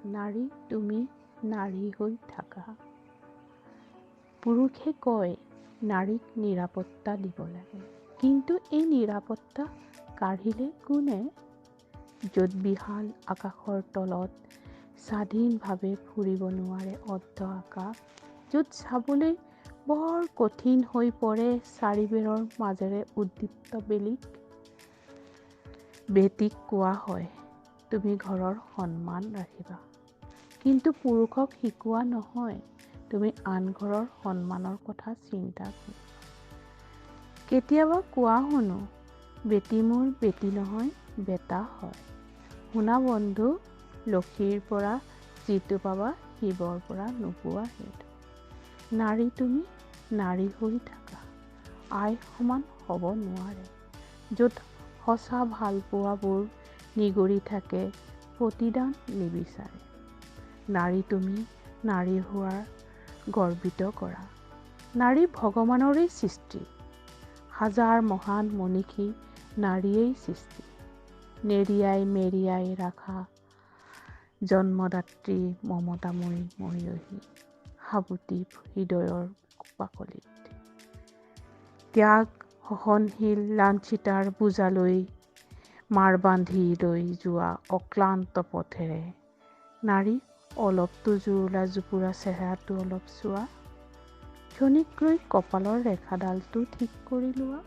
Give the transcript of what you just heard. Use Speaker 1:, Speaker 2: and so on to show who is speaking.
Speaker 1: নাৰী তুমি নাৰী হৈ থাকা। পুৰুষে কয় নাৰীক নিৰাপত্তা দিব লাগে, কিন্তু এই নিৰাপত্তা কাঢ়িলে কোনে? য'ত বিশাল আকাশৰ তলত স্বাধীনভাৱে ফুৰিব নোৱাৰে অৰ্ধ আকাশ, য'ত চাবলৈ বৰ কঠিন হৈ পৰে চাৰিবেৰৰ মাজেৰে উদ্দীপ্ত বেটিক কোৱা হয় তুমি ঘৰৰ সন্মান ৰাখিবা, কিন্তু পুৰুষক শিকোৱা নহয় তুমি আন ঘৰৰ সন্মানৰ কথা চিন্তা কৰিবা। কেতিয়াবা কোৱা শুনো বেটি মোৰ বেটি নহয় বেটা হয়। শুনা বন্ধু, লক্ষীৰ পৰা যিটো পাবা শিৱৰ পৰা নোপোৱা সেইটো। নাৰী তুমি নাৰী হৈ থাকা। আই সমান হ'ব নোৱাৰে। য'ত সঁচা ভালপোৱাবোৰ নিগৰি থাকে প্ৰতিদান নিবিচাৰে। নাৰী তুমি নাৰী হোৱাৰ গৰ্বিত কৰা। নাৰী ভগৱানৰে সৃষ্টি। হাজাৰ মহান মনীষী নাৰীয়েই সৃষ্টি। নেৰিয়াই মেৰিয়াই ৰাখা জন্মদাত্ৰী মমতাময়ী ময়ূৰী সাৱটি হৃদয়ৰ পাকলিত। ত্যাগ সহনশীল লাঞ্ছিতাৰ বোজালৈ মাৰ বান্ধি লৈ যোৱা অক্লান্ত পথেৰে। নাৰী অলপতো জুৰুলা জুপুৰা চেহেৰাটো অলপ চোৱা। ক্ষণিক ৰৈ কপালৰ ৰেখাডালটো ঠিক কৰি লোৱা।